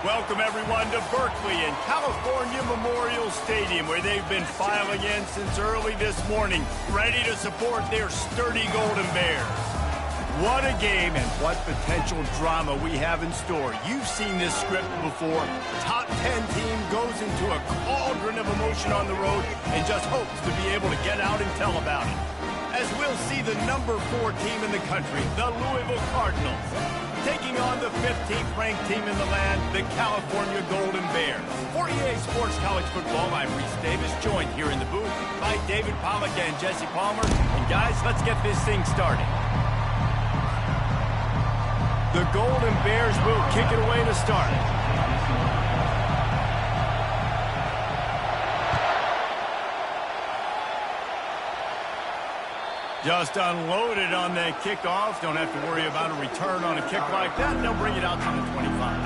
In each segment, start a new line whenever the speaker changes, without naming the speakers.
Welcome, everyone, to Berkeley and California Memorial Stadium, where they've been filing in since early this morning, ready to support their sturdy Golden Bears. What a game and what potential drama we have in store. You've seen this script before. Top 10 team goes into a cauldron of emotion on the road and just hopes to be able to get out and tell about it. As we'll see the number 4 team in the country, the Louisville Cardinals, taking on the 15th ranked team in the land, the California Golden Bears. For EA Sports College Football, I'm Reese Davis, joined here in the booth by David Pollack and Jesse Palmer. And guys, let's get this thing started. The Golden Bears will kick it away to start. Just unloaded on that kickoff. Don't have to worry about a return on a kick like that. They'll bring it out to the 25.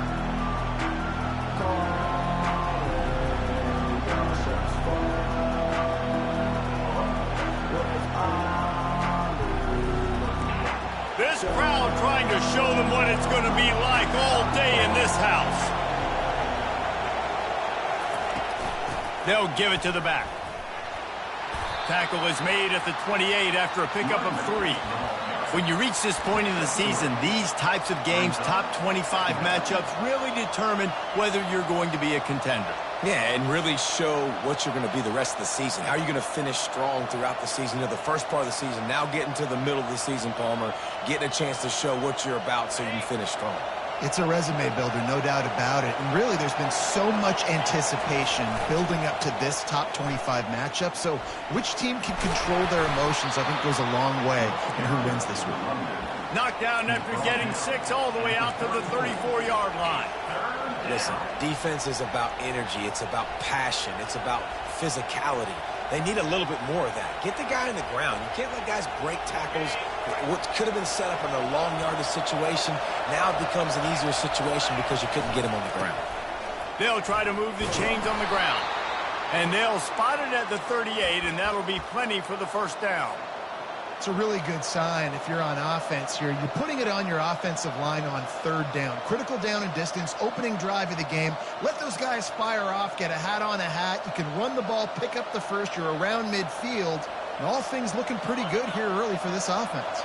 This crowd trying to show them what it's going to be like all day in this house. They'll give it to the back. Tackle is made at the 28 after a pickup of 3. When you reach this point in the season, these types of games, top 25 matchups, really determine whether you're going to be a contender.
Yeah, and really show what you're going to be the rest of the season. How are you going to finish strong throughout the season? You know, the first part of the season, now getting to the middle of the season, Palmer, getting a chance to show what you're about so you can finish strong.
It's a resume builder, no doubt about it. And really, there's been so much anticipation building up to this top 25 matchup. So which team can control their emotions, I think, goes a long way in who wins this week.
Knocked down after getting 6 all the way out to the 34-yard line.
Listen, defense is about energy. It's about passion. It's about physicality. They need a little bit more of that. Get the guy on the ground. You can't let guys break tackles. What could have been set up in a long yardage situation now becomes an easier situation because you couldn't get him on the ground.
They'll try to move the chains on the ground. And they'll spot it at the 38, and that'll be plenty for the first down.
It's a really good sign if you're on offense here. You're putting it on your offensive line on 3rd down. Critical down and distance, opening drive of the game. Let those guys fire off, get a hat on a hat. You can run the ball, pick up the first. You're around midfield. And all things looking pretty good here early for this offense.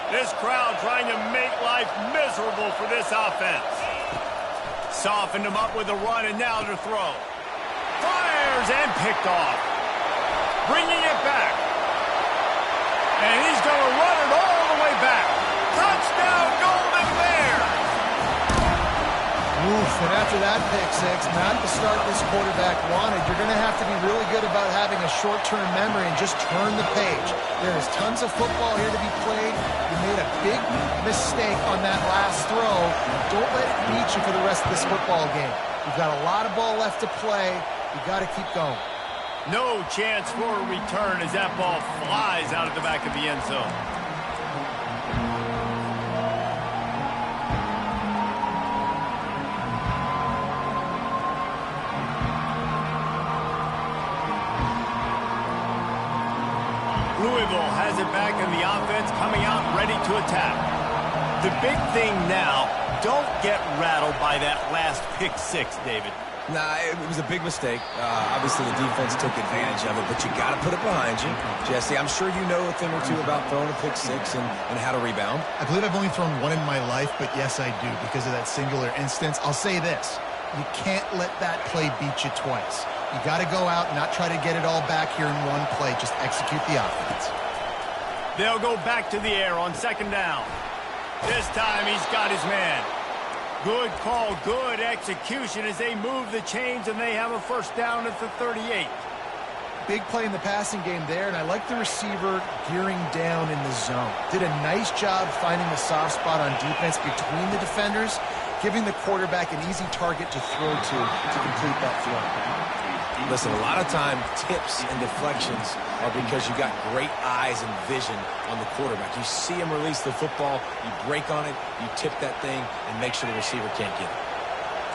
This crowd trying to make life miserable for this offense. Softened him up with a run, and now to throw. Fires and picked off. Bringing it back. And he's going to run it all the way back. Touchdown, Golden Bears!
Oof, and after that pick six, not the start this quarterback wanted. You're going to have to be really good about having a short-term memory and just turn the page. There is tons of football here to be played. You made a big mistake on that last throw. Don't let it beat you for the rest of this football game. You've got a lot of ball left to play. You've got to keep going.
No chance for a return as that ball flies out of the back of the end zone. Louisville has it back in the offense, coming out ready to attack. The big thing now, don't get rattled by that last pick 6, David.
Nah, it was a big mistake. Obviously, the defense took advantage of it, but you got to put it behind you. Jesse, I'm sure you know a thing or two about throwing a pick 6 and how to rebound.
I believe I've only thrown one in my life, but yes, I do because of that singular instance. I'll say this. You can't let that play beat you twice. You got to go out and not try to get it all back here in one play. Just execute the offense.
They'll go back to the air on 2nd down. This time he's got his man. Good call, good execution as they move the chains and they have a first down at the 38.
Big play in the passing game there, and I like the receiver gearing down in the zone. Did a nice job finding the soft spot on defense between the defenders, giving the quarterback an easy target to throw to complete that throw.
Listen, a lot of time, tips and deflections are because you got great eyes and vision on the quarterback. You see him release the football, you break on it, you tip that thing, and make sure the receiver can't get it.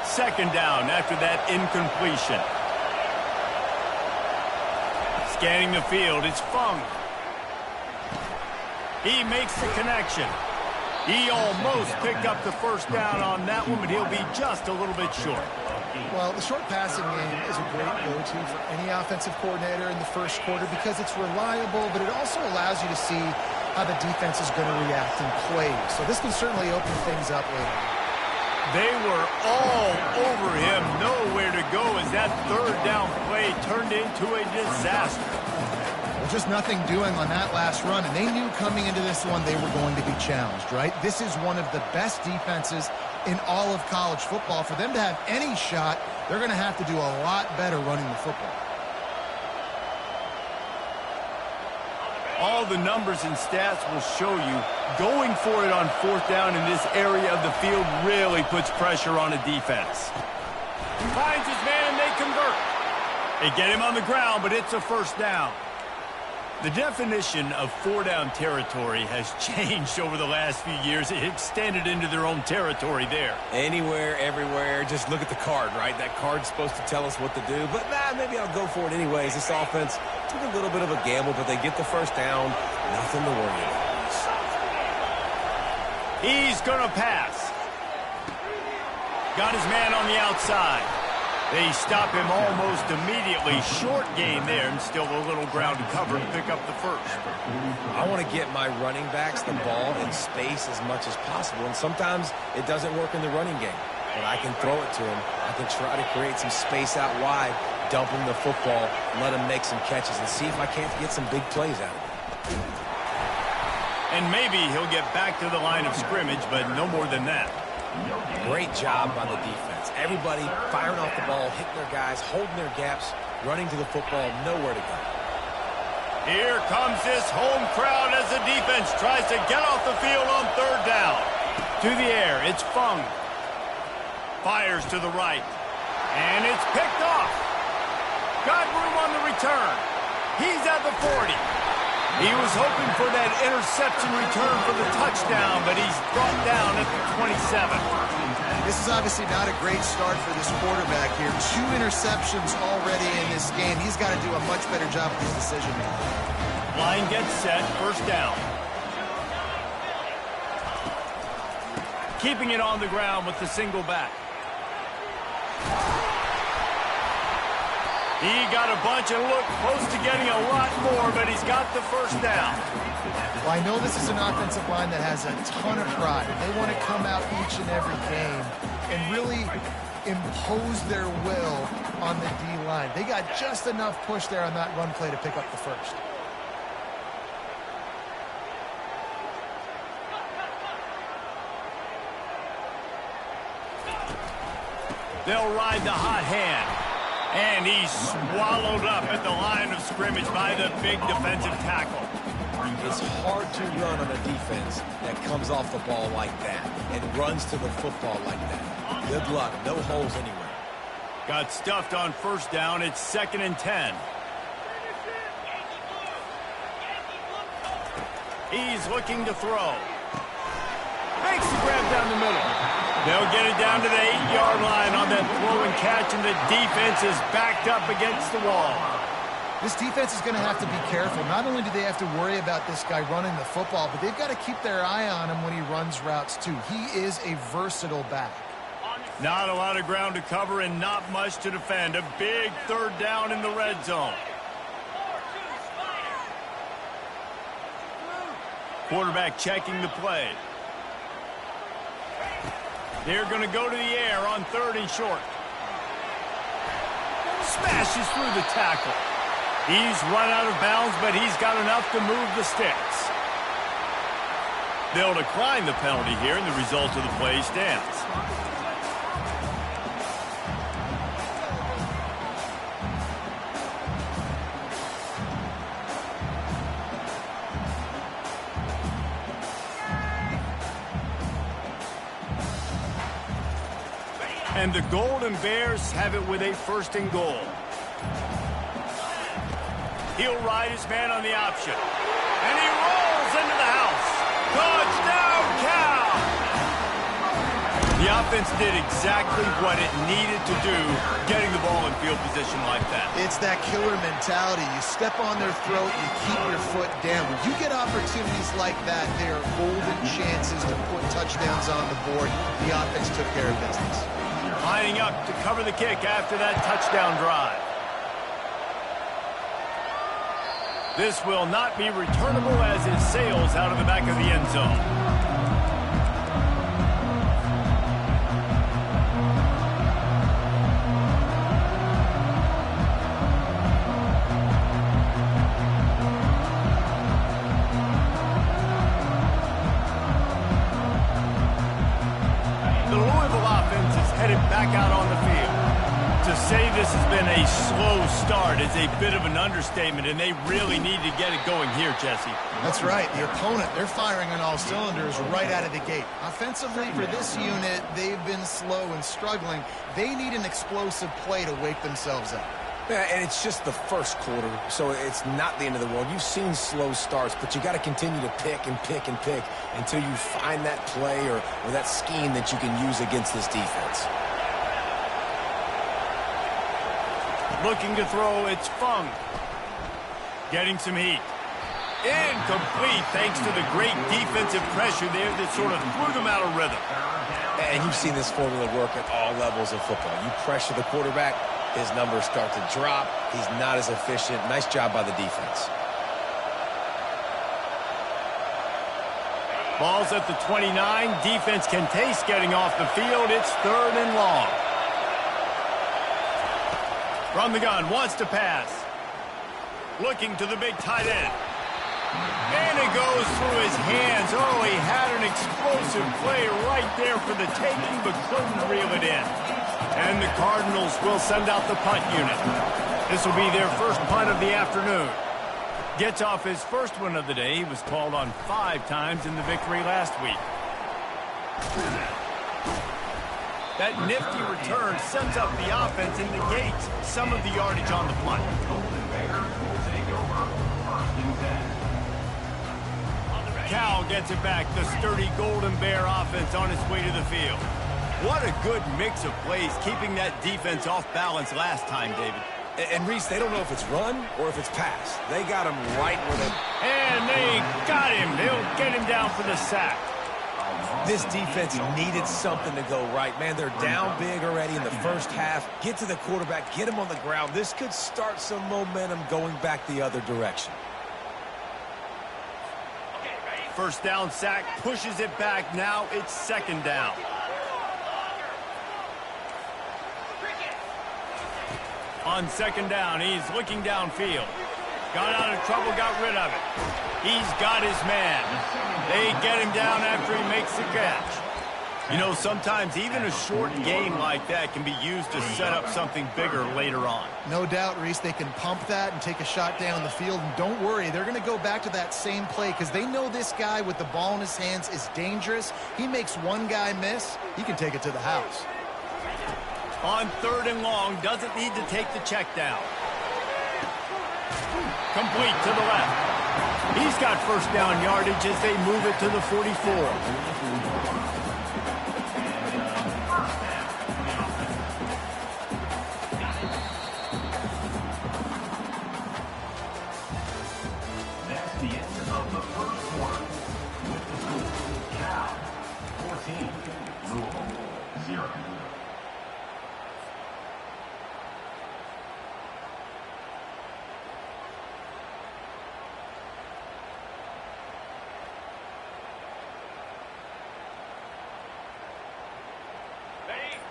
2nd down after that incompletion. Scanning the field, it's Fung. He makes the connection. He almost picked up the first down on that one, but he'll be just a little bit short.
Well, the short passing game is a great go-to for any offensive coordinator in the first quarter because it's reliable, but it also allows you to see how the defense is going to react in plays. So this can certainly open things up later.
They were all over him, nowhere to go as that third down play turned into a disaster.
Well, just nothing doing on that last run, and they knew coming into this one they were going to be challenged, right? This is one of the best defenses in all of college football. For them to have any shot, they're going to have to do a lot better running the football.
All the numbers and stats will show you going for it on fourth down in this area of the field really puts pressure on a defense. He finds his man and they convert. They get him on the ground, but it's a first down. The definition of four-down territory has changed over the last few years. It extended into their own territory there.
Anywhere, everywhere, just look at the card, right? That card's supposed to tell us what to do, but maybe I'll go for it anyways. This offense took a little bit of a gamble, but they get the first down. Nothing to worry about.
He's going to pass. Got his man on the outside. They stop him almost immediately. Short gain there, and still a little ground to cover to pick up the first.
I want to get my running backs the ball in space as much as possible, and sometimes it doesn't work in the running game. But I can throw it to him. I can try to create some space out wide, dump him the football, let him make some catches, and see if I can't get some big plays out of him.
And maybe he'll get back to the line of scrimmage, but no more than that.
Great job by the defense. Everybody firing off the ball, hitting their guys, holding their gaps, running to the football, nowhere to go.
Here comes this home crowd as the defense tries to get off the field on third down. To the air, it's Fung. Fires to the right. And it's picked off. Got room on the return. He's at the 40. He was hoping for that interception return for the touchdown, but he's brought down at the 27.
This is obviously not a great start for this quarterback here. 2 interceptions already in this game. He's got to do a much better job with his decision-making.
Line gets set, first down. Keeping it on the ground with the single back. He got a bunch and looked close to getting a lot more, but he's got the first down.
Well, I know this is an offensive line that has a ton of pride. They want to come out each and every game and really impose their will on the D-line. They got just enough push there on that run play to pick up the first.
They'll ride the hot hand. And he's swallowed up at the line of scrimmage by the big defensive tackle.
It's hard to run on a defense that comes off the ball like that and runs to the football like that. Good luck. No holes anywhere.
Got stuffed on first down. It's 2nd and 10. He's looking to throw. Makes the grab down the middle. They'll get it down to the 8-yard line on that throw and catch, and the defense is backed up against the wall.
This defense is going to have to be careful. Not only do they have to worry about this guy running the football, but they've got to keep their eye on him when he runs routes too. He is a versatile back.
Not a lot of ground to cover and not much to defend. A big third down in the red zone. Quarterback checking the play. They're going to go to the air on 3rd and short. Smashes through the tackle. He's run out of bounds, but he's got enough to move the sticks. They'll decline the penalty here, and the result of the play stands. And the Golden Bears have it with a 1st and goal. He'll ride his man on the option. And he rolls into the house. Touchdown, Cal! The offense did exactly what it needed to do, getting the ball in field position like that.
It's that killer mentality. You step on their throat, you keep your foot down. When you get opportunities like that, they are golden chances to put touchdowns on the board. The offense took care of business.
Lining up to cover the kick after that touchdown drive. This will not be returnable as it sails out of the back of the end zone. The Louisville offense is headed back out on the field. To say this has been a slow start is a bit of an understatement, and they really need to get it going here, Jesse.
That's right. The opponent, they're firing on all cylinders right out of the gate. Offensively, for this unit, they've been slow and struggling. They need an explosive play to wake themselves up.
Yeah, and it's just the first quarter, so it's not the end of the world. You've seen slow starts, but you got to continue to pick and pick and pick until you find that play or that scheme that you can use against this defense.
Looking to throw, it's Fung. Getting some heat. Incomplete thanks to the great defensive pressure there that sort of threw them out of rhythm.
And you've seen this formula work at all levels of football. You pressure the quarterback, his numbers start to drop. He's not as efficient. Nice job by the defense.
Ball's at the 29. Defense can taste getting off the field. It's 3rd and long. From the gun, wants to pass. Looking to the big tight end. And it goes through his hands. Oh, he had an explosive play right there for the taking, but couldn't reel it in. And the Cardinals will send out the punt unit. This will be their first punt of the afternoon. Gets off his first one of the day. He was called on 5 times in the victory last week. That nifty return sends up the offense and negates some of the yardage on the punt. Cal gets it back. The sturdy Golden Bear offense on its way to the field. What a good mix of plays, keeping that defense off balance last time, David.
And Reese, they don't know if it's run or if it's pass. They got him right where they...
And they got him. They'll get him down for the sack.
This defense needed something to go right. Man, they're down big already in the first half. Get to the quarterback, get him on the ground. This could start some momentum going back the other direction.
First down sack, pushes it back. Now it's 2nd down. On 2nd down, he's looking downfield. Got out of trouble, got rid of it. He's got his man. They get him down after he makes the catch. You know, sometimes even a short game like that can be used to set up something bigger later on.
No doubt, Reese, they can pump that and take a shot down the field. And don't worry, they're going to go back to that same play because they know this guy with the ball in his hands is dangerous. He makes one guy miss, he can take it to the house.
On 3rd and long, doesn't need to take the check down. Complete to the left. He's got first down yardage as they move it to the 44.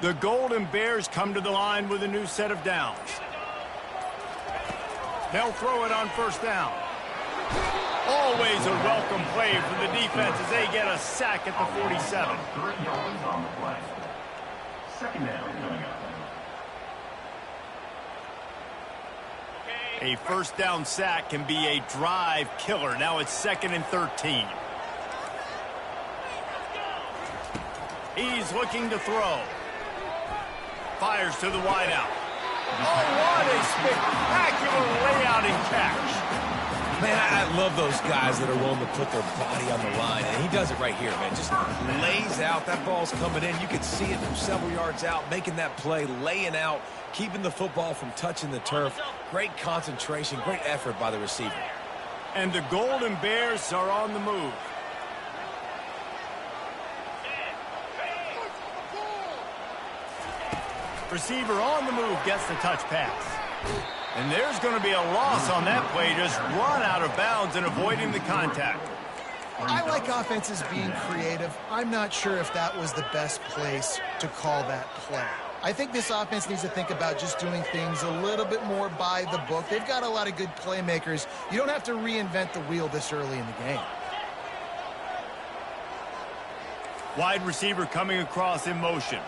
The Golden Bears come to the line with a new set of downs. They'll throw it on 1st down. Always a welcome play for the defense as they get a sack at the 47. A first down sack can be a drive killer. Now it's 2nd and 13. He's looking to throw. Fires to the wideout. Oh, what a spectacular layout and catch.
Man, I love those guys that are willing to put their body on the line, and he does it right here, man. Just lays out. That ball's coming in. You can see it from several yards out, making that play, laying out, keeping the football from touching the turf. Great concentration, great effort by the receiver.
And the Golden Bears are on the move. Receiver on the move gets the touch pass. And there's going to be a loss on that play, just run out of bounds and avoiding the contact.
I like offenses being creative. I'm not sure if that was the best place to call that play. I think this offense needs to think about just doing things a little bit more by the book. They've got a lot of good playmakers. You don't have to reinvent the wheel this early in the game.
Wide receiver coming across in motion.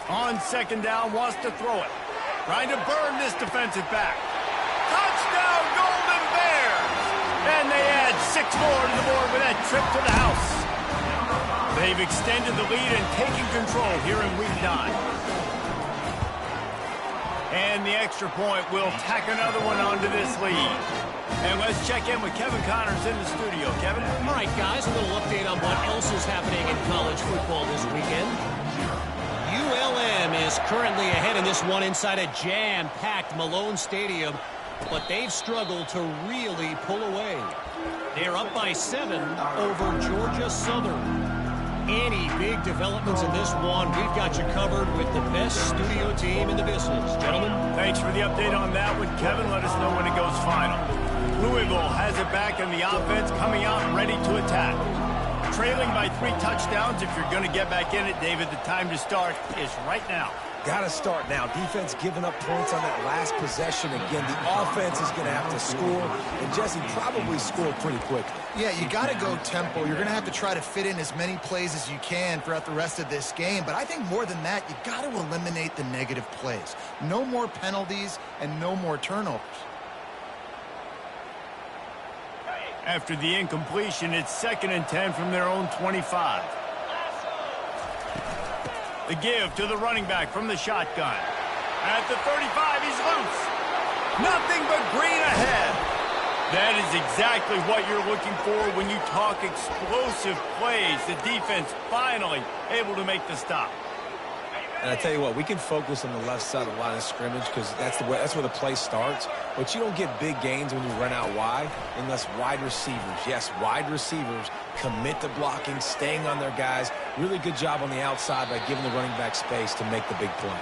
On second down, wants to throw it. Trying to burn this defensive back. Touchdown, Golden Bears! And they add 6 more to the board with that trip to the house. They've extended the lead and taken control here in Week 9. And the extra point will tack another one onto this lead. And let's check in with Kevin Connors in the studio. Kevin?
All right, guys, a little update on what else is happening in college football this weekend. ULM is currently ahead in this one inside a jam-packed Malone Stadium, but they've struggled to really pull away. They're up by 7 over Georgia Southern. Any big developments in this one, we've got you covered with the best studio team in the business. Gentlemen?
Thanks for the update on that one, Kevin. Let us know when it goes final. Louisville has it back in the offense, coming out ready to attack. Trailing by 3 touchdowns. If you're going to get back in it, David, the time to start is right now.
Got to start now. Defense giving up points on that last possession. Again, the offense is going to have to score, and Jesse probably scored pretty quickly.
Yeah, you got to go tempo. You're going to have to try to fit in as many plays as you can throughout the rest of this game. But I think more than that, you got to eliminate the negative plays. No more penalties and no more turnovers.
After the incompletion, it's 2nd and 10 from their own 25. The give to the running back from the shotgun. At the 35, he's loose. Nothing but green ahead. That is exactly what you're looking for when you talk explosive plays. The defense finally able to make the stop.
And I tell you what, we can focus on the left side of the line of scrimmage because that's where the play starts. But you don't get big gains when you run out wide unless wide receivers, yes, wide receivers commit to blocking, staying on their guys. Really good job on the outside by giving the running back space to make the big play.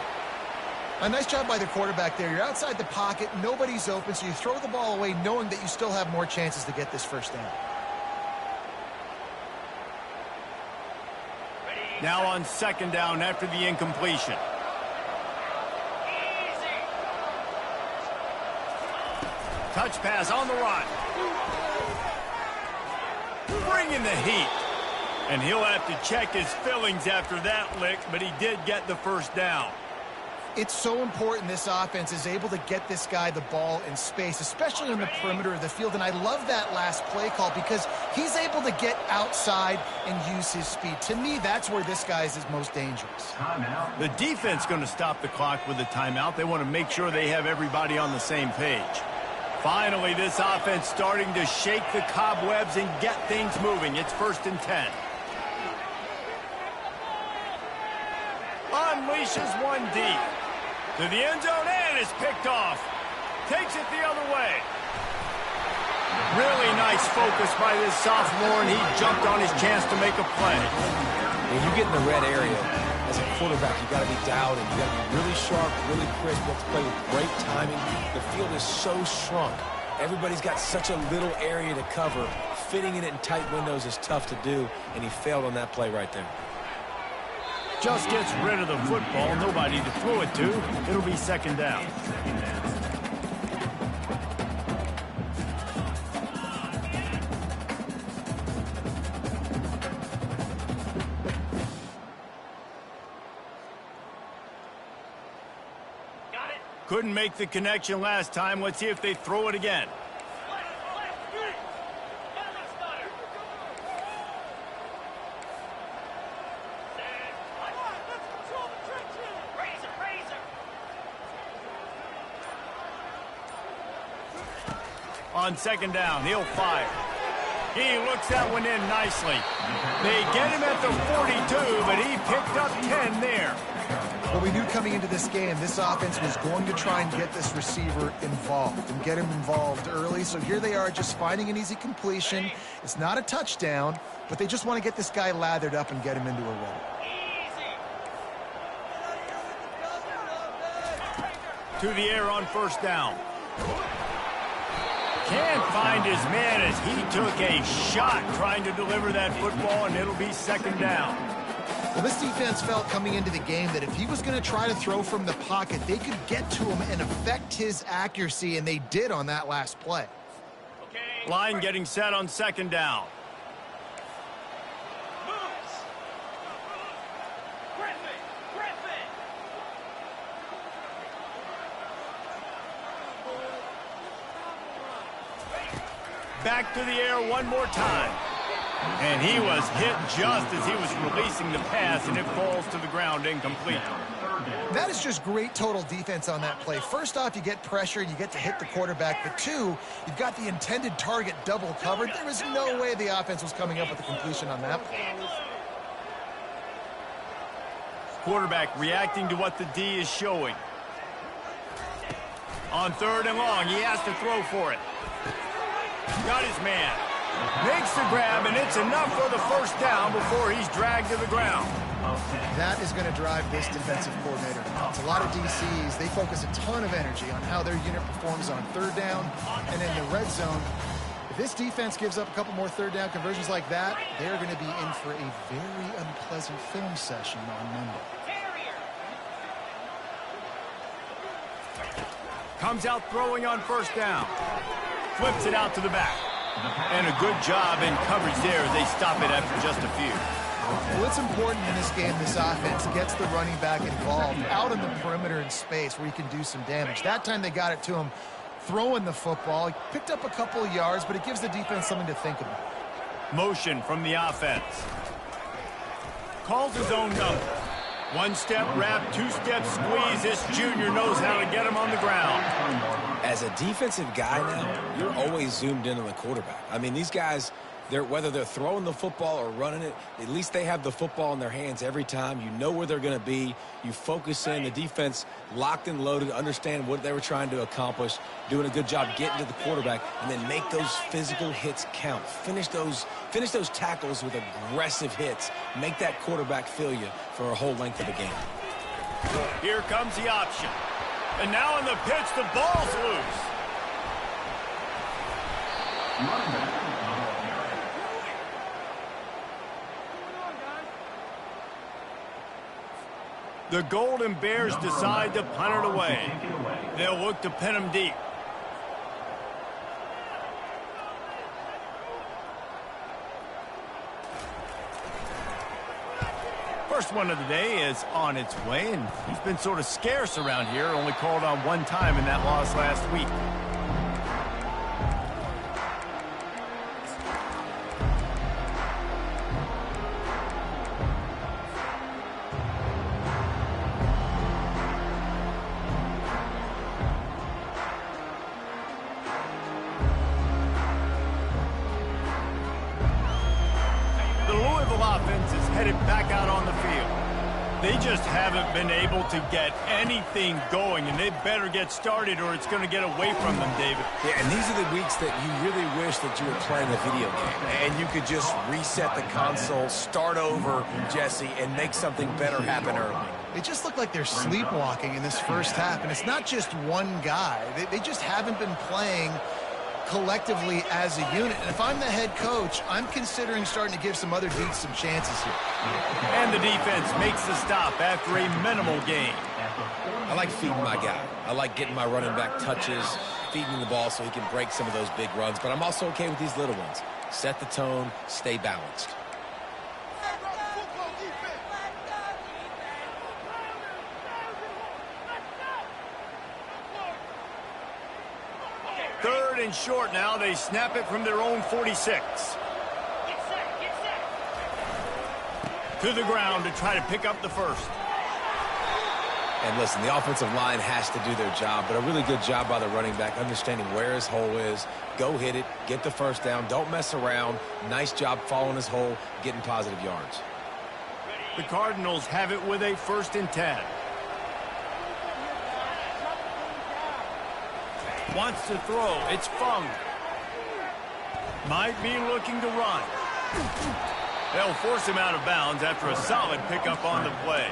A nice job by the quarterback there. You're outside the pocket, nobody's open, so you throw the ball away knowing that you still have more chances to get this first down.
Now on 2nd down after the incompletion. Touch pass on the run. Bringing the heat. And he'll have to check his fillings after that lick, but he did get the first down.
It's so important this offense is able to get this guy the ball in space, especially on the perimeter of the field. And I love that last play call because he's able to get outside and use his speed. To me, that's where this guy is most dangerous.
The defense going to stop the clock with a timeout. They want to make sure they have everybody on the same page. Finally, this offense starting to shake the cobwebs and get things moving. It's 1st and 10. Unleashes one deep. To the end zone and is picked off. Takes it the other way. Really nice focus by this sophomore, and he jumped on his chance to make a play.
When you get in the red area, as a quarterback, you got to be dialed in. You got to be really sharp, really crisp. You have to play with great timing. The field is so shrunk. Everybody's got such a little area to cover. Fitting it in tight windows is tough to do, and he failed on that play right there.
Just gets rid of the football. Nobody to throw it to. It'll be 2nd down. Couldn't make the connection last time. Let's see if they throw it again. On second down, he'll fire. He looks that one in nicely. They get him at the 42, but he picked up 10 there.
Well, we knew coming into this game, this offense was going to try and get this receiver involved and get him involved early. So here they are just finding an easy completion. It's not a touchdown, but they just want to get this guy lathered up and get him into a rhythm.
To the air on first down. Can't find his man as he took a shot trying to deliver that football, and it'll be second down.
Well, this defense felt coming into the game that if he was going to try to throw from the pocket, they could get to him and affect his accuracy, and they did on that last play.
Line getting set on second down. Back to the air one more time. And he was hit just as he was releasing the pass, and it falls to the ground incomplete.
That is just great total defense on that play. First off, you get pressure and you get to hit the quarterback. But two, you've got the intended target double covered. There was no way the offense was coming up with a completion on that play.
Quarterback reacting to what the D is showing. On third and long, he has to throw for it. Got his man. Makes the grab, and it's enough for the first down before he's dragged to the ground.
That is going to drive this defensive coordinator. It's a lot of DCs. They focus a ton of energy on how their unit performs on third down and in the red zone. If this defense gives up a couple more third down conversions like that, they're going to be in for a very unpleasant film session on Monday.
Comes out throwing on first down. Flips it out to the back. And a good job in coverage there. They stop it after just a few.
Well, it's important in this game this offense gets the running back involved out on the perimeter in space where he can do some damage. That time they got it to him throwing the football. He picked up a couple of yards, but it gives the defense something to think about.
Motion from the offense. Calls his own number. One step wrap, two step squeeze. This junior knows how to get him on the ground.
As a defensive guy now, you're always zoomed in on the quarterback. I mean, these guys, whether they're throwing the football or running it, at least they have the football in their hands every time. You know where they're going to be. You focus in. The defense locked and loaded, understand what they were trying to accomplish, doing a good job getting to the quarterback, and then make those physical hits count. Finish those tackles with aggressive hits. Make that quarterback feel you for a whole length of the game.
Here comes the option. And now in the pitch, the ball's loose. The Golden Bears decide to punt it away. They'll look to pin him deep. First one of the day is on its way, and he's been sort of scarce around here, only called on one time in that loss last week. The Louisville offense is headed back out on the field. They just haven't been able to get anything going, and they better get started or it's going to get away from them, David.
Yeah, and these are the weeks that you really wish that you were playing a video game and you could just reset the console, start over, Jesse, and make something better happen early.
They just look like they're sleepwalking in this first half, and it's not just one guy. They just haven't been playing collectively as a unit. And if I'm the head coach, I'm considering starting to give some other dudes some chances here.
And the defense makes the stop after a minimal gain.
I like feeding my guy. I like getting my running back touches, feeding the ball so he can break some of those big runs. But I'm also okay with these little ones. Set the tone, stay balanced.
Third and short now. They snap it from their own 46. To the ground to try to pick up the first.
And listen, the offensive line has to do their job, but a really good job by the running back, understanding where his hole is. Go hit it, get the first down, don't mess around. Nice job following his hole, getting positive yards.
The Cardinals have it with a 1st and 10. Wants to throw. It's Fung. Might be looking to run. They'll force him out of bounds after a solid pickup on the play.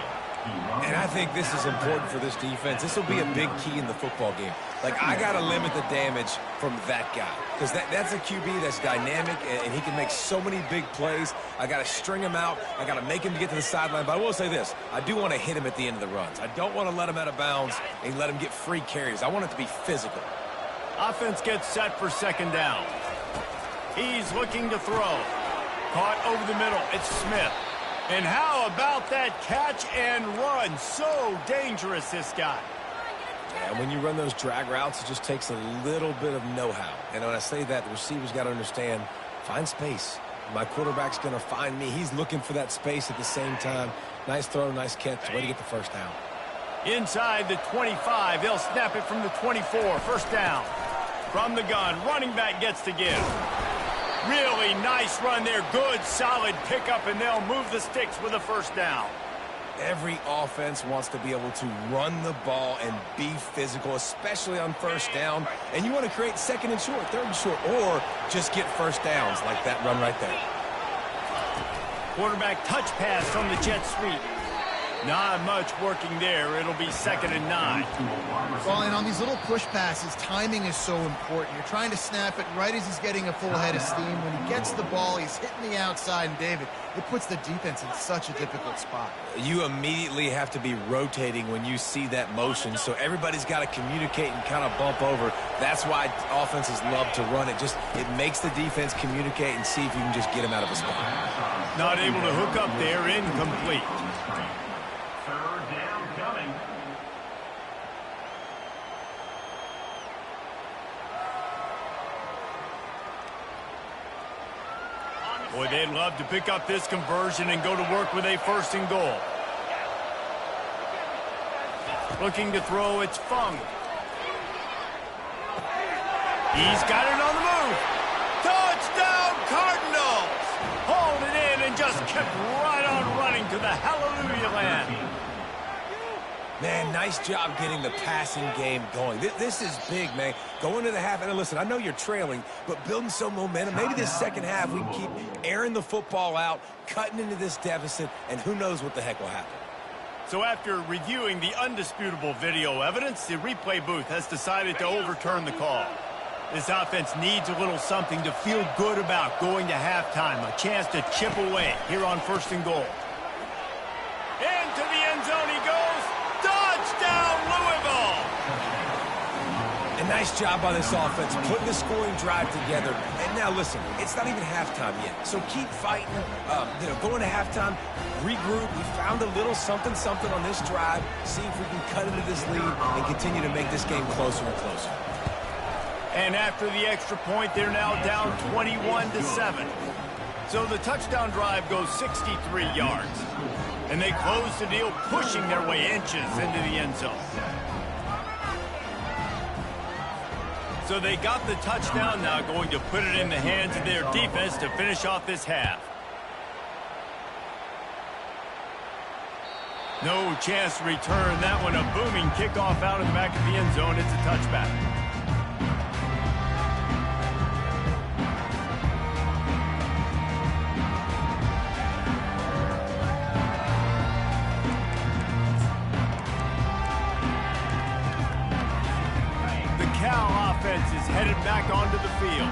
And I think this is important for this defense. This will be a big key in the football game. Like, I got to limit the damage from that guy. Because that's a QB that's dynamic, and he can make so many big plays. I got to string him out. I got to make him get to the sideline. But I will say this. I do want to hit him at the end of the runs. I don't want to let him out of bounds and let him get free carries. I want it to be physical.
Offense gets set for 2nd down. He's looking to throw. Caught over the middle. It's Smith. And how about that catch and run? So dangerous, this guy.
And when you run those drag routes, it just takes a little bit of know-how. And when I say that, the receivers got to understand, find space. My quarterback's going to find me. He's looking for that space at the same time. Nice throw, nice catch. Way to get the first down.
Inside the 25, they'll snap it from the 24. 1st down. From the gun, running back gets to give. Really nice run there. Good, solid pickup, and they'll move the sticks with a 1st down.
Every offense wants to be able to run the ball and be physical, especially on 1st down. And you want to create 2nd and short, 3rd and short, or just get 1st downs like that run right there.
Quarterback touch pass from the jet sweep. Not much working there. It'll be 2nd and 9.
Well, and on these little push passes, timing is so important. You're trying to snap it right as he's getting a full head of steam. When he gets the ball, he's hitting the outside, and David, it puts the defense in such a difficult spot.
You immediately have to be rotating when you see that motion, so everybody's got to communicate and kind of bump over. That's why offenses love to run it. It makes the defense communicate and see if you can just get him out of a spot.
Not able to hook up there, incomplete. Boy, they'd love to pick up this conversion and go to work with a 1st and goal. Looking to throw, it's Fung. He's got it on the move. Touchdown, Cardinals! Hauled it in and just kept right on running to the hallelujah land.
Man, nice job getting the passing game going. This is big, man. Going to the half, and listen, I know you're trailing, but building some momentum. Maybe this 2nd half we can keep airing the football out, cutting into this deficit, and who knows what the heck will happen.
So after reviewing the undisputable video evidence, the replay booth has decided to overturn the call. This offense needs a little something to feel good about going to halftime, a chance to chip away here on 1st and goal. Into the end zone he goes. Touchdown, Louisville!
A nice job by this offense, putting the scoring drive together. And now, listen, it's not even halftime yet. So keep fighting, going to halftime, regroup. We found a little something on this drive. See if we can cut into this lead and continue to make this game closer and closer.
And after the extra point, they're now down 21-7. So the touchdown drive goes 63 yards. And they close the deal, pushing their way inches into the end zone. So they got the touchdown, now going to put it in the hands of their defense to finish off this half. No chance to return that one. A booming kickoff out of the back of the end zone. It's a touchback. Cal offense is headed back onto the field.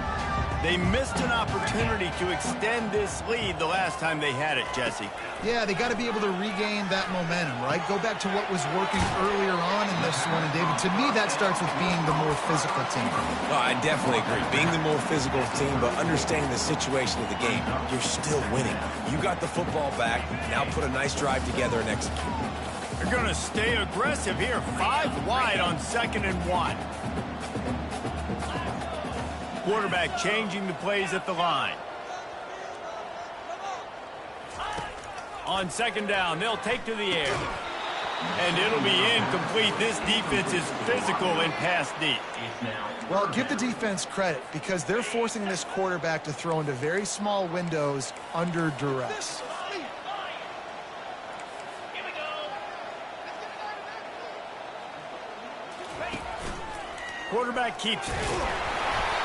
They missed an opportunity to extend this lead the last time they had it, Jesse.
Yeah, they got to be able to regain that momentum, right? Go back to what was working earlier on in this one. And, David, to me, that starts with being the more physical team.
Oh, I definitely agree. Being the more physical team, but understanding the situation of the game. You're still winning. You got the football back. Now put a nice drive together and execute.
They're going to stay aggressive here. 5 wide on 2nd and 1. Quarterback changing the plays at the line. On 2nd down, they'll take to the air. And it'll be incomplete. This defense is physical and pass deep.
Well, give the defense credit because they're forcing this quarterback to throw into very small windows under duress.
Quarterback keeps it.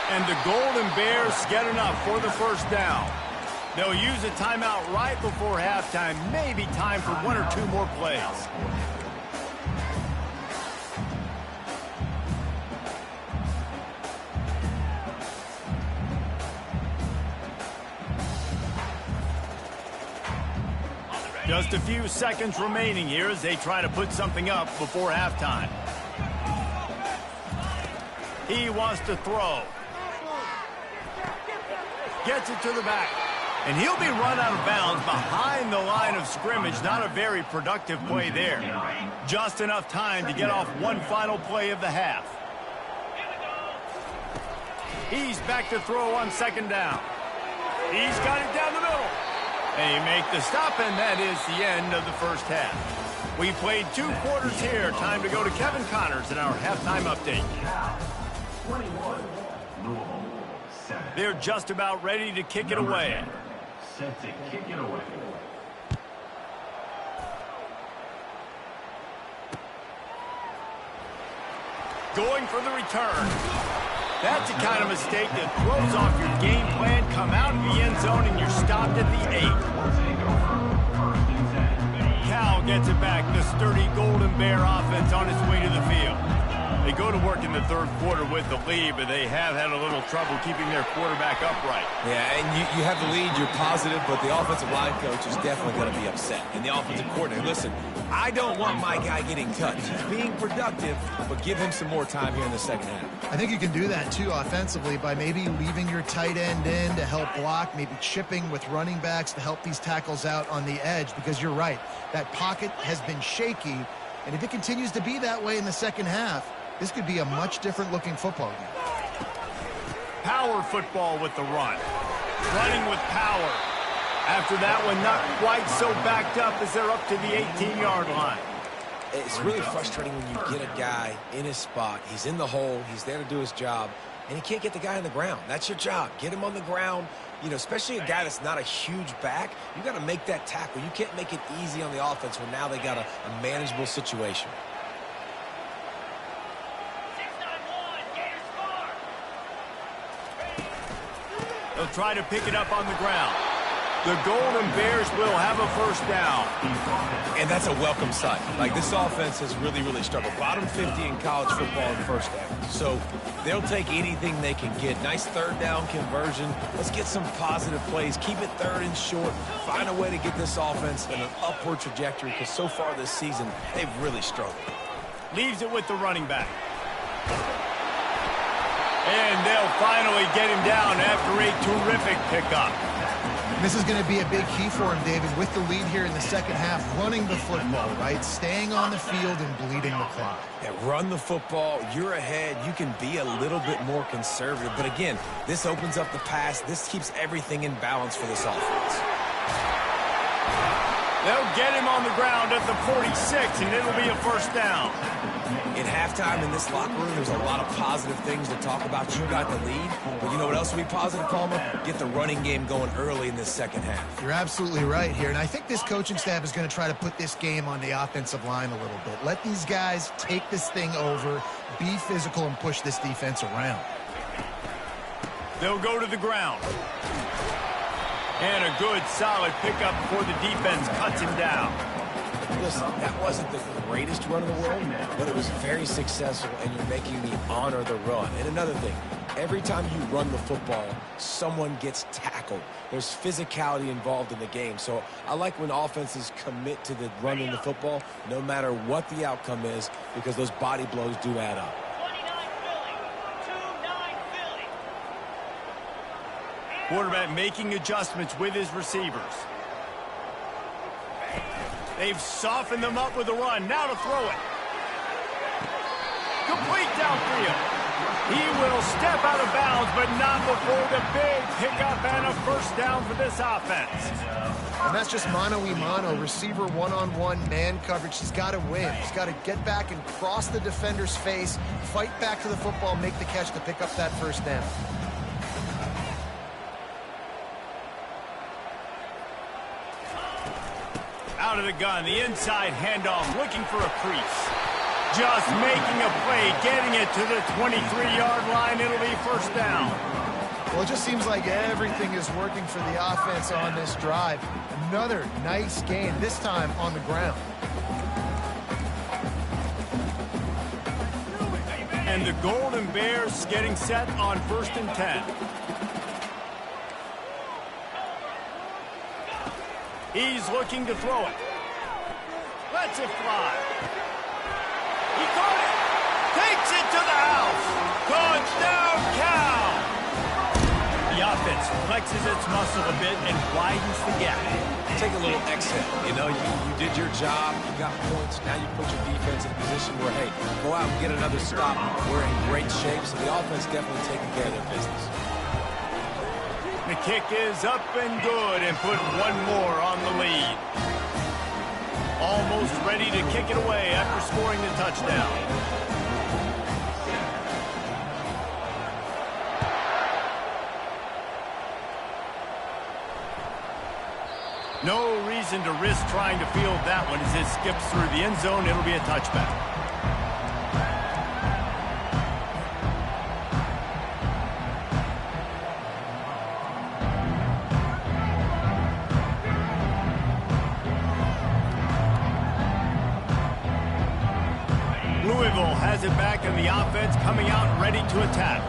And the Golden Bears get enough for the first down. They'll use a timeout right before halftime. Maybe time for one or two more plays. Just a few seconds remaining here as they try to put something up before halftime. He wants to throw. Gets it to the back. And he'll be run out of bounds behind the line of scrimmage. Not a very productive play there. Just enough time to get off one final play of the half. He's back to throw on second down. He's got it down the middle. And he make the stop, and that is the end of the first half. We played 2 quarters here. Time to go to Kevin Connors in our halftime update. They're just about ready to kick it away.
Set to kick it away.
Going for the return. That's the kind of mistake that throws off your game plan. Come out of the end zone and you're stopped at the 8. Cal gets it back. The sturdy Golden Bear offense on its way to the field. They go to work in the third quarter with the lead, but they have had a little trouble keeping their quarterback upright.
Yeah, and you have the lead, you're positive, but the offensive line coach is definitely going to be upset. And the offensive coordinator, listen, I don't want my guy getting touched. He's being productive, but give him some more time here in the second half.
I think you can do that, too, offensively, by maybe leaving your tight end in to help block, maybe chipping with running backs to help these tackles out on the edge, because you're right. That pocket has been shaky, and if it continues to be that way in the second half, this could be a much different-looking football game.
Power football with the run. Running with power. After that one, not quite so backed up as they're up to the 18-yard line.
It's really frustrating when you get a guy in his spot. He's in the hole. He's there to do his job, and he can't get the guy on the ground. That's your job. Get him on the ground. You know, especially a guy that's not a huge back, you got to make that tackle. You can't make it easy on the offense when now they got a manageable situation.
They'll try to pick it up on the ground. The Golden Bears will have a first down.
And that's a welcome sight. Like, this offense has really, really struggled. Bottom 50 in college football in first down. So they'll take anything they can get. Nice third down conversion. Let's get some positive plays. Keep it third and short. Find a way to get this offense in an upward trajectory, because so far this season, they've really struggled.
Leaves it with the running back. And they'll finally get him down after a terrific pickup.
This is going to be a big key for him, David, with the lead here in the second half, running the football, right? Staying on the field and bleeding the clock.
Yeah, run the football. You're ahead. You can be a little bit more conservative. But again, this opens up the pass. This keeps everything in balance for this offense.
They'll get him on the ground at the 46, and it'll be a first down.
In halftime in this locker room, there's a lot of positive things to talk about. You got the lead, but you know what else will be positive, Palmer? Get the running game going early in this second half.
You're absolutely right here, and I think this coaching staff is going to try to put this game on the offensive line a little bit. Let these guys take this thing over, be physical, and push this defense around.
They'll go to the ground. And a good, solid pickup before the defense cuts him down.
Listen, that wasn't the greatest run in the world, but it was very successful, and you're making me honor the run. And another thing, every time you run the football, someone gets tackled. There's physicality involved in the game. So I like when offenses commit to the running the football, no matter what the outcome is, because those body blows do add up.
Quarterback making adjustments with his receivers. They've softened them up with a run. Now to throw it. Complete downfield. He will step out of bounds, but not before the big pickup and a first down for this offense.
And that's just mano-a-mano, receiver one-on-one man coverage. He's got to win. He's got to get back and cross the defender's face, fight back to the football, make the catch to pick up that first down.
Out of the gun, the inside handoff, looking for a crease. Just making a play, getting it to the 23-yard line. It'll be first down.
Well, it just seems like everything is working for the offense on this drive. Another nice gain, this time on the ground.
And the Golden Bears getting set on 1st and 10. He's looking to throw it. Lets it fly. He caught it. Takes it to the house. Touchdown, Cal. The offense flexes its muscle a bit and widens the gap.
Take a little exhale. You know, you did your job. You got points. Now you put your defense in a position where, hey, go out and get another stop. We're in great shape, so the offense definitely taking care of their business.
The kick is up and good and put one more on the lead. Almost ready to kick it away after scoring the touchdown. No reason to risk trying to field that one as it skips through the end zone. It'll be a touchback. Louisville has it back in the offense, coming out ready to attack.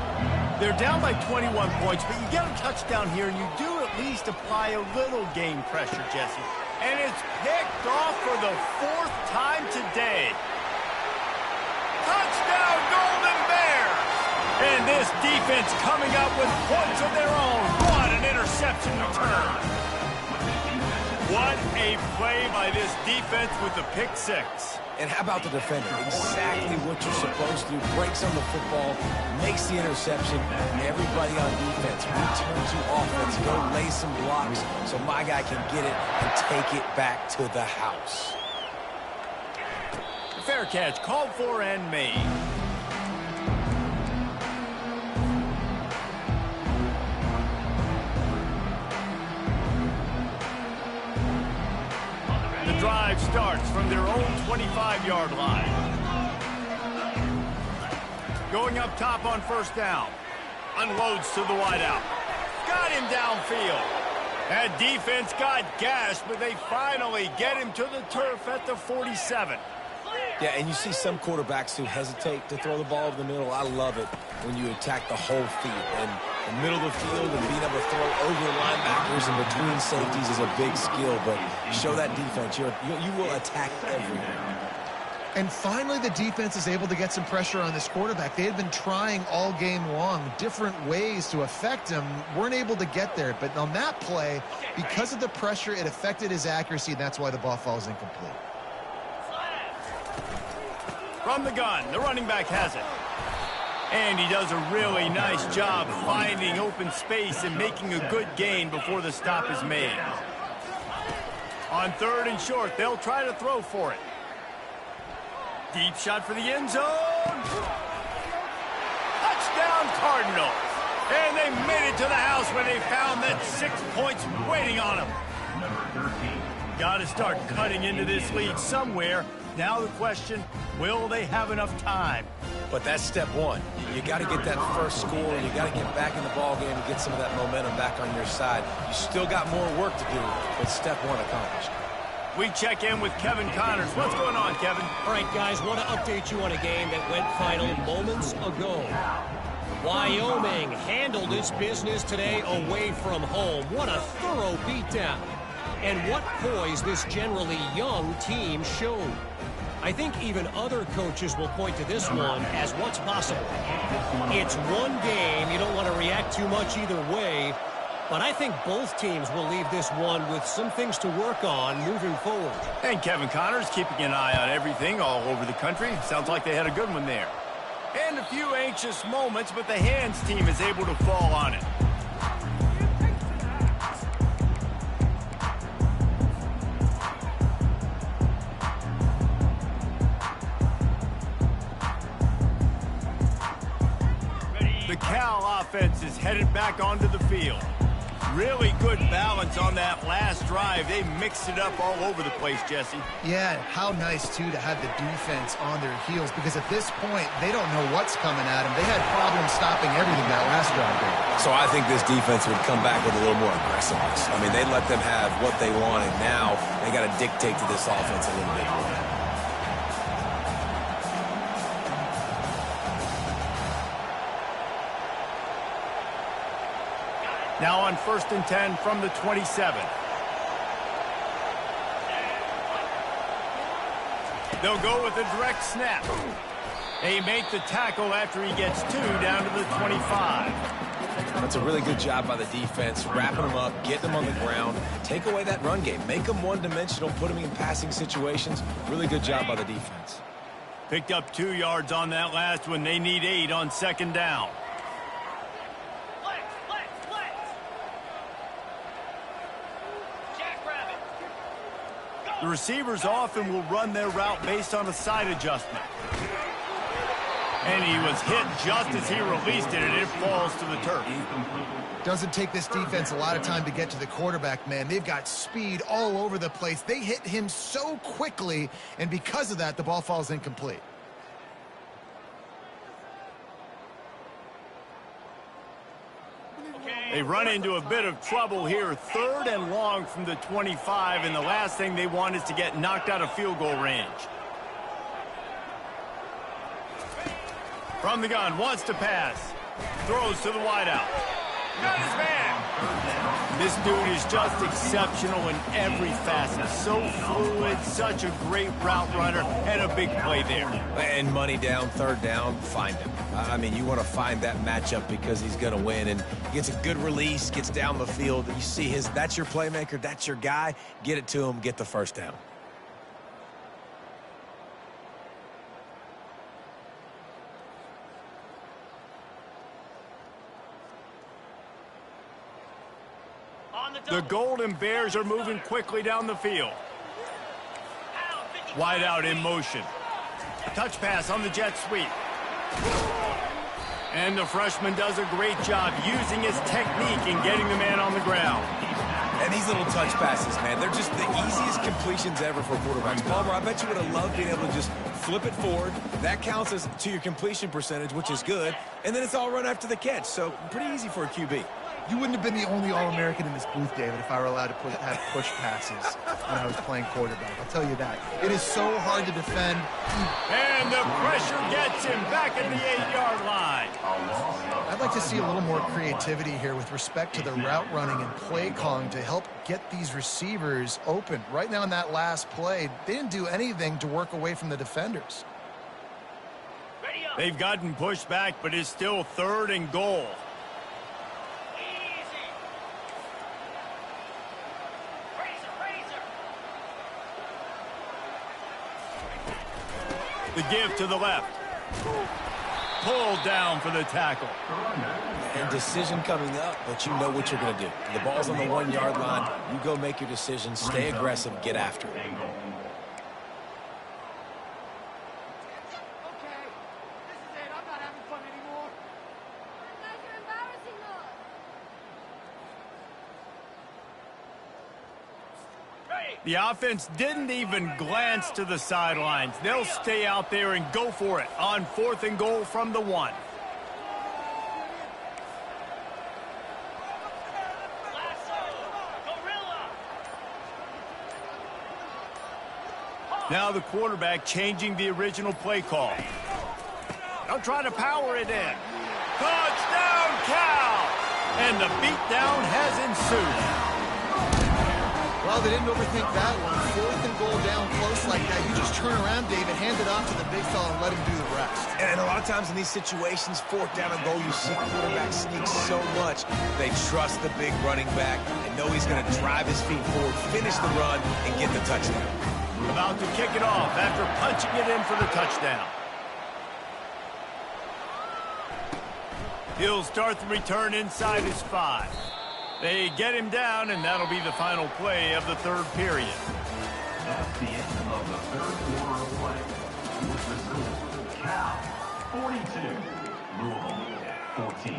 They're down by 21 points, but you get a touchdown here, and you do at least apply a little game pressure, Jesse. And it's picked off for the 4th time today. Touchdown, Golden Bears! And this defense coming up with points of their own. What an interception return. What a play by this defense with the pick six.
And how about the defender? Exactly what you're supposed to do. Breaks on the football, makes the interception. Everybody on defense return to offense. Go lay some blocks so my guy can get it and take it back to the house.
Fair catch, called for and made. The drive starts from their own 25-yard line. Going up top on 1st down. Unloads to the wideout. Got him downfield. That defense got gashed, but they finally get him to the turf at the 47.
Yeah, and you see some quarterbacks who hesitate to throw the ball over the middle. I love it when you attack the whole field. And the middle of the field and being able to throw over linebackers and between safeties is a big skill. But show that defense. You will attack everywhere.
And finally, the defense is able to get some pressure on this quarterback. They had been trying all game long, different ways to affect him, weren't able to get there. But on that play, because of the pressure, it affected his accuracy, and that's why the ball falls incomplete.
From the gun, the running back has it. And he does a really nice job finding open space and making a good gain before the stop is made. On 3rd and short, they'll try to throw for it. Deep shot for the end zone. Touchdown, Cardinals. And they made it to the house where they found that 6 points waiting on them. Got to start cutting into this lead somewhere. Now the question, will they have enough time?
But that's step one. You got to get that first score. You got to get back in the ball game and get some of that momentum back on your side. You still got more work to do, but step one accomplished.
We check in with Kevin Connors. What's going on, Kevin?
All right, guys, want to update you on a game that went final moments ago. Wyoming handled its business today away from home. What a thorough beatdown. And what poise this generally young team showed. I think even other coaches will point to this one as what's possible. It's one game. You don't want to react too much either way. But I think both teams will leave this one with some things to work on moving forward.
And Kevin Connors keeping an eye on everything all over the country. Sounds like they had a good one there. And a few anxious moments, but the hands team is able to fall on it. headed back onto the field. Really good balance on that last drive. They mixed it up all over the place, Jesse.
Yeah, how nice, too, to have the defense on their heels, because at this point, they don't know what's coming at them. They had problems stopping everything that last drive.
So I think this defense would come back with a little more aggressiveness. I mean, they let them have what they wanted. Now they got to dictate to this offense a little bit more.
Now on 1st and 10 from the 27. They'll go with a direct snap. They make the tackle after he gets 2 down to the 25.
That's a really good job by the defense, wrapping them up, getting them on the ground, take away that run game, make them one-dimensional, put them in passing situations. Really good job by the defense.
Picked up 2 yards on that last one. They need 8 on 2nd down. The receivers often will run their route based on a side adjustment. And he was hit just as he released it, and it falls to the turf.
Doesn't take this defense a lot of time to get to the quarterback, man. They've got speed all over the place. They hit him so quickly, and because of that, the ball falls incomplete.
They run into a bit of trouble here. 3rd and long from the 25, and the last thing they want is to get knocked out of field goal range. From the gun, wants to pass. Throws to the wideout. Got his man. This dude is just exceptional in every facet. So fluid, such a great route runner, and a big play there.
And money down, 3rd down, find him. I mean, you want to find that matchup because he's going to win, and he gets a good release, gets down the field. You see that's your playmaker, that's your guy. Get it to him, get the 1st down.
The Golden Bears are moving quickly down the field. Wide out in motion. A touch pass on the jet sweep. And the freshman does a great job using his technique and getting the man on the ground.
And these little touch passes, man, they're just the easiest completions ever for quarterbacks. Palmer, I bet you would have loved being able to just flip it forward. That counts as to your completion percentage, which is good. And then it's all run after the catch, so pretty easy for a QB.
You wouldn't have been the only All-American in this booth, David, if I were allowed to have push passes when I was playing quarterback. I'll tell you that. It is so hard to defend.
And the pressure gets him back at the 8-yard line.
I'd like to see a little more creativity here with respect to the route running and play calling to help get these receivers open. Right now in that last play, they didn't do anything to work away from the defenders.
They've gotten pushed back, but it's still 3rd and goal. The give to the left. Pulled down for the tackle.
And decision coming up, but you know what you're going to do. The ball's on the 1-yard line. You go make your decision. Stay aggressive. Get after it.
The offense didn't even glance to the sidelines. They'll stay out there and go for it on 4th and goal from the 1. Now the quarterback changing the original play call. They'll try to power it in. Touchdown, Cal! And the beatdown has ensued.
Well, they didn't overthink that one. 4th and goal down close like that. You just turn around, David, hand it off to the big fella and let him do the rest.
And a lot of times in these situations, 4th down and goal, you see quarterbacks sneak so much. They trust the big running back. They know he's going to drive his feet forward, finish the run, and get the touchdown.
About to kick it off after punching it in for the touchdown. He'll start the return inside his 5. They get him down, and that'll be the final play of the 3rd period.
That's the end of the 3rd quarter of play. With the score, Cal 42, Louisville 14.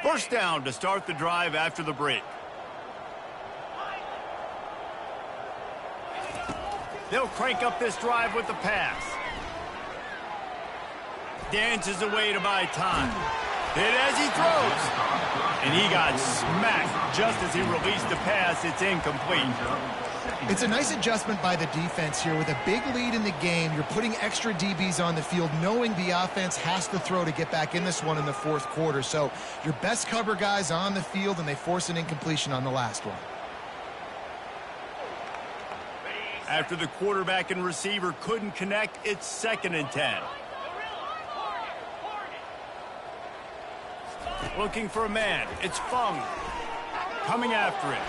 First down to start the drive after the break. They'll crank up this drive with the pass. Dances away to buy time. Hit as he throws. And he got smacked just as he released the pass. It's incomplete.
It's a nice adjustment by the defense here. With a big lead in the game, you're putting extra DBs on the field, knowing the offense has to throw to get back in this one in the fourth quarter. So your best cover guys on the field, and they force an incompletion on the last one.
After the quarterback and receiver couldn't connect, it's 2nd and 10. Looking for a man. It's Fung. Coming after him.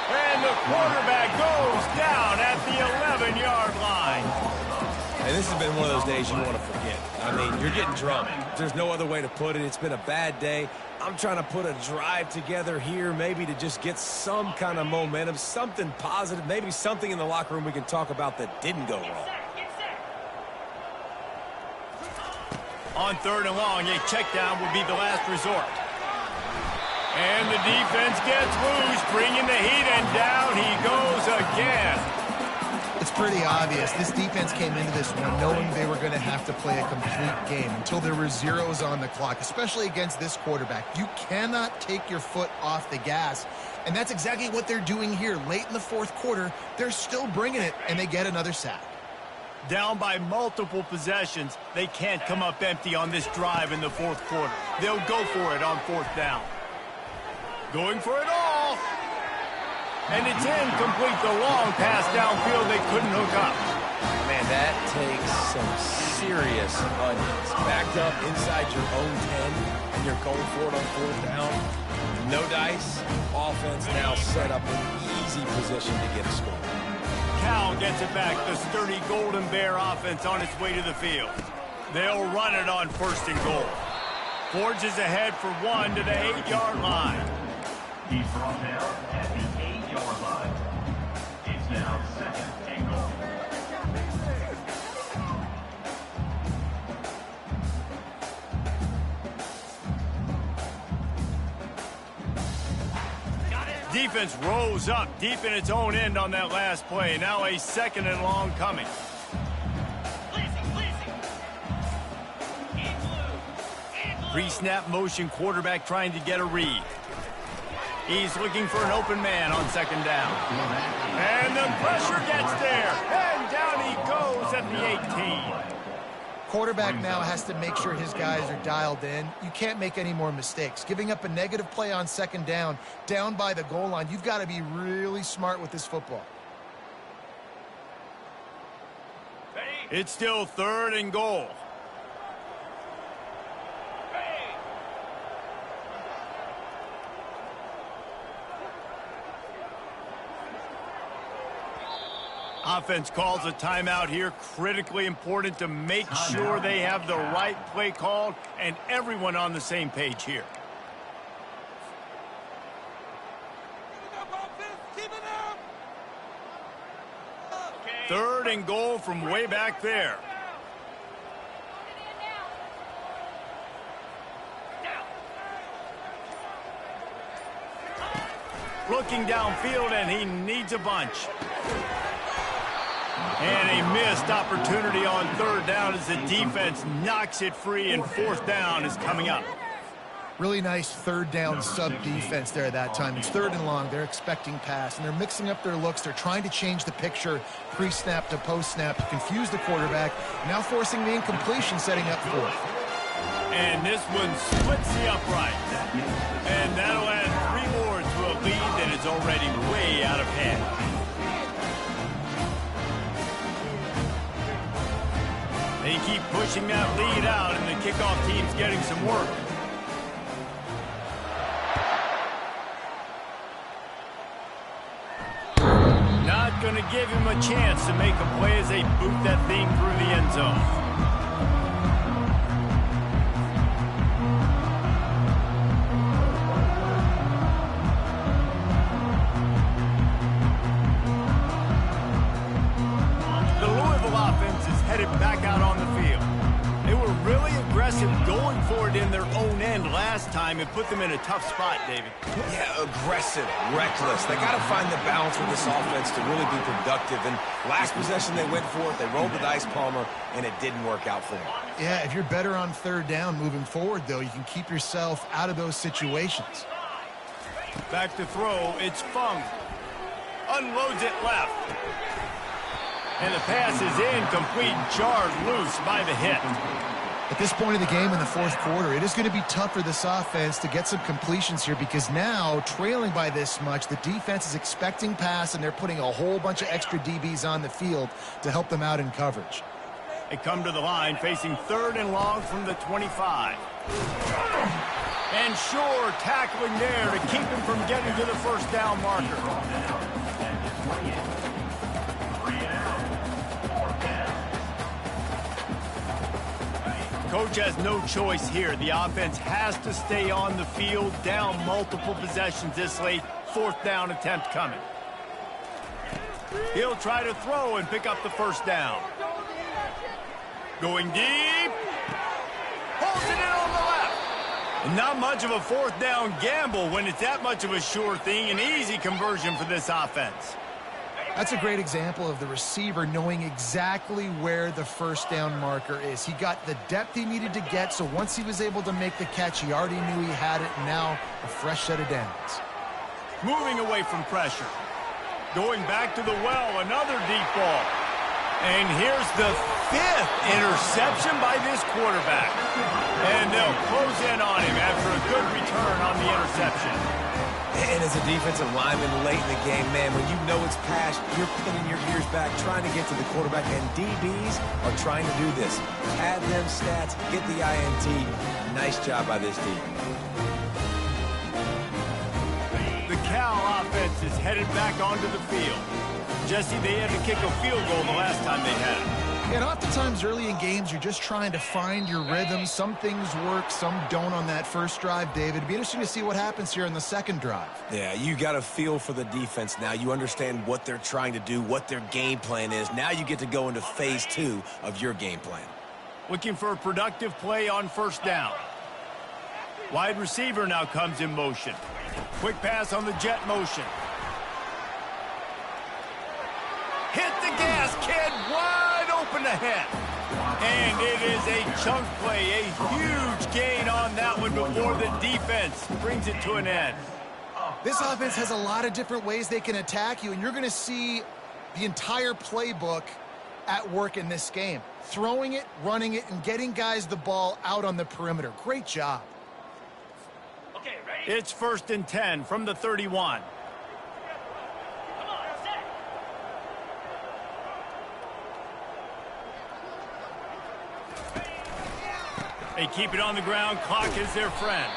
And the quarterback goes down at the 11-yard line.
And this has been one of those days you want to forget. I mean, you're getting drunk. There's no other way to put it. It's been a bad day. I'm trying to put a drive together here, maybe to just get some kind of momentum, something positive, maybe something in the locker room we can talk about that didn't go wrong.
On 3rd and long, a check down will be the last resort. And the defense gets loose, bringing the heat, and down he goes again.
It's pretty obvious. This defense came into this one knowing they were going to have to play a complete game until there were zeros on the clock, especially against this quarterback. You cannot take your foot off the gas, and that's exactly what they're doing here. Late in the fourth quarter, they're still bringing it, and they get another sack.
Down by multiple possessions, they can't come up empty on this drive in the fourth quarter. They'll go for it on 4th down. Going for it all. And it's incomplete. The long pass downfield they couldn't hook up.
Man, that takes some serious onions. Backed up inside your own 10, and you're going for it on 4th down. No dice. Offense now set up an easy position to get a score.
Cal gets it back. The sturdy Golden Bear offense on its way to the field. They'll run it on 1st and goal. Forges ahead for 1 to the 8-yard line.
He's brought down at the 8-yard line. It's now 2nd and goal.
Defense rose up deep in its own end on that last play. Now a 2nd and long coming. Pre-snap motion, quarterback trying to get a read. He's looking for an open man on 2nd down. And the pressure gets there. And down he goes at the 18.
Quarterback now has to make sure his guys are dialed in. You can't make any more mistakes. Giving up a negative play on 2nd down by the goal line, you've got to be really smart with this football.
It's still 3rd and goal. Offense calls a timeout here. Critically important to make sure they have the right play called and everyone on the same page here. Third and goal from way back there. Looking downfield, and he needs a bunch. And a missed opportunity on 3rd down as the defense knocks it free, and 4th down is coming up.
Really nice 3rd down sub-defense there that time. It's 3rd and long. They're expecting pass, and they're mixing up their looks. They're trying to change the picture pre-snap to post-snap to confuse the quarterback, now forcing the incompletion, setting up 4th.
And this one splits the upright. And that'll add 3 more to a lead that is already way out of hand. They keep pushing that lead out, and the kickoff team's getting some work. Not going to give him a chance to make a play as they boot that thing through the end zone. The Louisville offense is headed back out on the field. They were really aggressive going for it in their own end last time and put them in a tough spot, David.
Yeah, aggressive, reckless. They got to find the balance with this offense to really be productive. And last possession they went for it, they rolled the dice, Palmer, and it didn't work out for them.
Yeah, if you're better on third down moving forward, though, you can keep yourself out of those situations.
Back to throw, it's Fung. Unloads it left. And the pass is incomplete, jarred loose by the hit.
At this point of the game in the fourth quarter, it is going to be tough for this offense to get some completions here because now, trailing by this much, the defense is expecting pass, and they're putting a whole bunch of extra DBs on the field to help them out in coverage.
They come to the line facing 3rd and long from the 25. And sure, tackling there to keep him from getting to the first down marker. Coach has no choice here. The offense has to stay on the field, down multiple possessions this late. 4th down attempt coming. He'll try to throw and pick up the first down. Going deep. Holds it in on the left. And not much of a 4th down gamble when it's that much of a sure thing. An easy conversion for this offense.
That's a great example of the receiver knowing exactly where the first down marker is. He got the depth he needed to get, so once he was able to make the catch, he already knew he had it, and now a fresh set of downs.
Moving away from pressure. Going back to the well, another deep ball. And here's the 5th interception by this quarterback. And they'll close in on him after a good return on the interception.
And as a defensive lineman late in the game, man, when you know it's pass, you're pinning your ears back, trying to get to the quarterback, and DBs are trying to do this. Add them stats, get the INT. Nice job by this team.
The Cal offense is headed back onto the field. Jesse, they had to kick a field goal the last time they had it.
And oftentimes early in games, you're just trying to find your rhythm. Some things work, some don't on that first drive, David. It'd be interesting to see what happens here in the second drive.
Yeah, you got a feel for the defense now. You understand what they're trying to do, what their game plan is. Now you get to go into phase 2 of your game plan.
Looking for a productive play on first down. Wide receiver now comes in motion. Quick pass on the jet motion. Hit the gas, kid. Wide open ahead. And it is a chunk play, a huge gain on that one before the defense brings it to an end.
This offense has a lot of different ways they can attack you, and you're going to see the entire playbook at work in this game. Throwing it, running it, and getting guys the ball out on the perimeter. Great job.
Okay, ready?
It's 1st and 10 from the 31. They keep it on the ground. Clock is their friend.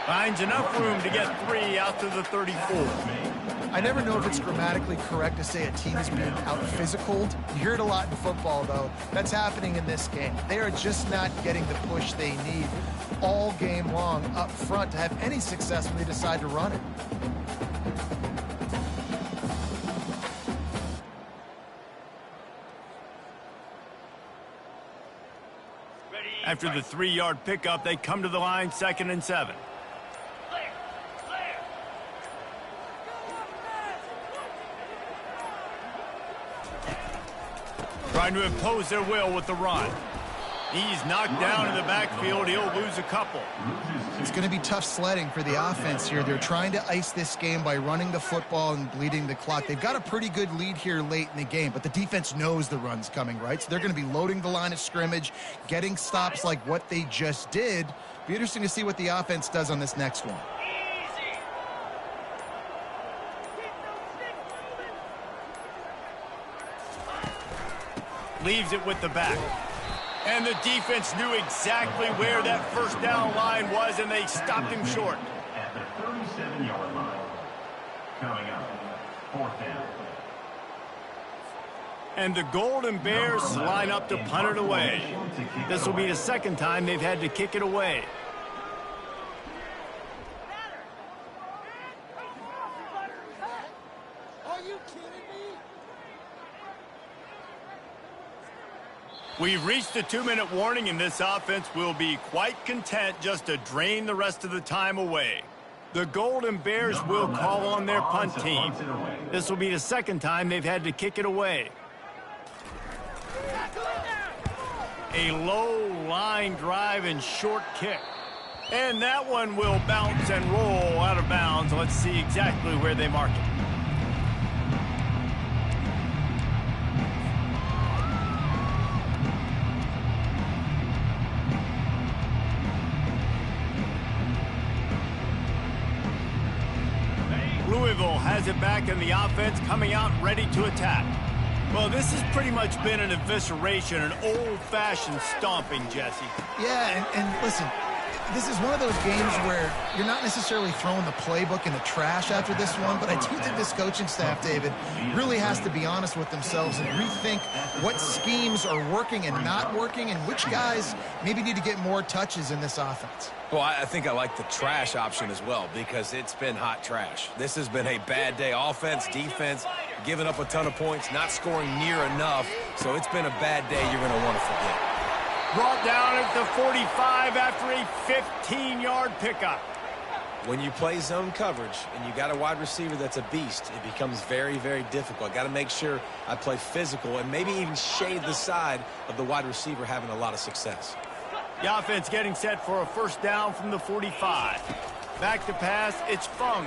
Finds enough room to get 3 out to the 34.
I never know if it's grammatically correct to say a team is being out-physicaled. You hear it a lot in football, though. That's happening in this game. They are just not getting the push they need all game long up front to have any success when they decide to run it.
After the 3-yard pickup, they come to the line 2nd and 7. Trying to impose their will with the run. He's knocked down in the backfield. He'll lose a couple.
It's going to be tough sledding for the offense here. They're trying to ice this game by running the football and bleeding the clock. They've got a pretty good lead here late in the game, but the defense knows the run's coming, right? So they're going to be loading the line of scrimmage, getting stops like what they just did. Be interesting to see what the offense does on this next one.
Leaves it with the back. And the defense knew exactly where that first down line was, and they stopped him short.
At the 37-yard line. Coming up, 4th down.
And the Golden Bears line up to punt it away. This will be the 2nd time they've had to kick it away. We've reached the 2-minute warning, and this offense will be quite content just to drain the rest of the time away. The Golden Bears will call on their punt team. This will be the second time they've had to kick it away. A low line drive and short kick. And that one will bounce and roll out of bounds. Let's see exactly where they mark it. Louisville has it back in the offense, coming out ready to attack. Well, this has pretty much been an evisceration, an old-fashioned stomping, Jesse.
Yeah, and listen, this is one of those games where you're not necessarily throwing the playbook in the trash after this one, but I do think this coaching staff, David, really has to be honest with themselves and rethink what schemes are working and not working and which guys maybe need to get more touches in this offense.
Well, I think I like the trash option as well because it's been hot trash. This has been a bad day. Offense, defense, giving up a ton of points, not scoring near enough. So it's been a bad day you're going to want to forget.
Brought down at the 45 after a 15-yard pickup.
When you play zone coverage and you got a wide receiver that's a beast, it becomes very, very difficult. Got to make sure I play physical and maybe even shade the side of the wide receiver having a lot of success.
The offense getting set for a first down from the 45. Back to pass, it's Fung.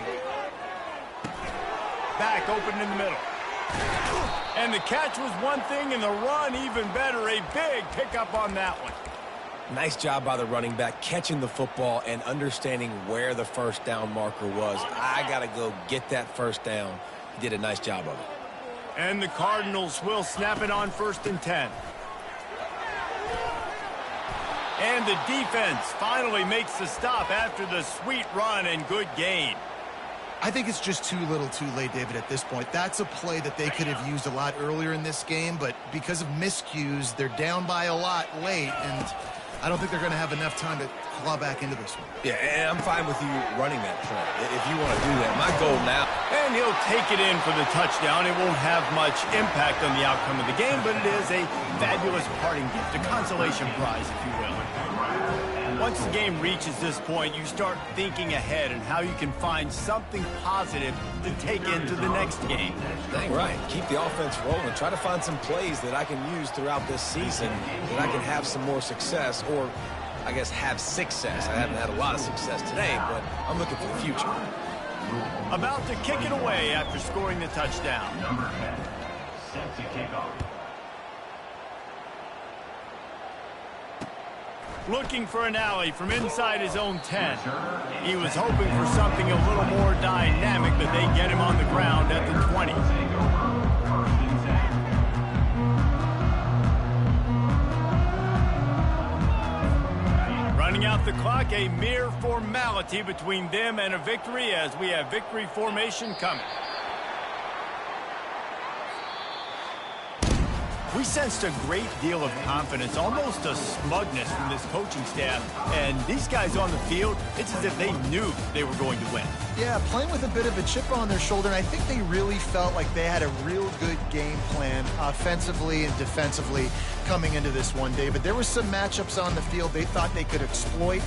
Back open in the middle. And the catch was one thing, and the run even better. A big pickup on that one.
Nice job by the running back, catching the football and understanding where the first down marker was. I got to go get that first down. He did a nice job of it.
And the Cardinals will snap it on 1st and 10. And the defense finally makes the stop after the sweet run and good gain.
I think it's just too little too late, David, at this point. That's a play that they could have used a lot earlier in this game, but because of miscues, they're down by a lot late, and I don't think they're going to have enough time to claw back into this one.
Yeah, and I'm fine with you running that play if you want to do that. My goal now.
And he'll take it in for the touchdown. It won't have much impact on the outcome of the game, but it is a fabulous parting gift, a consolation prize, if you will. Once the game reaches this point, you start thinking ahead and how you can find something positive to take into the next game.
Dang right. Keep the offense rolling. Try to find some plays that I can use throughout this season that I can have some more success, or I guess have success. I haven't had a lot of success today, but I'm looking for the future.
About to kick it away after scoring the touchdown.
Number 10, set to kick off.
Looking for an alley from inside his own 10. He was hoping for something a little more dynamic, but they get him on the ground at the 20. Running out the clock, a mere formality between them and a victory as we have victory formation coming. We sensed a great deal of confidence, almost a smugness from this coaching staff. And these guys on the field, it's as if they knew they were going to win.
Yeah, playing with a bit of a chip on their shoulder, and I think they really felt like they had a real good game plan offensively and defensively coming into this one, David. There were some matchups on the field they thought they could exploit.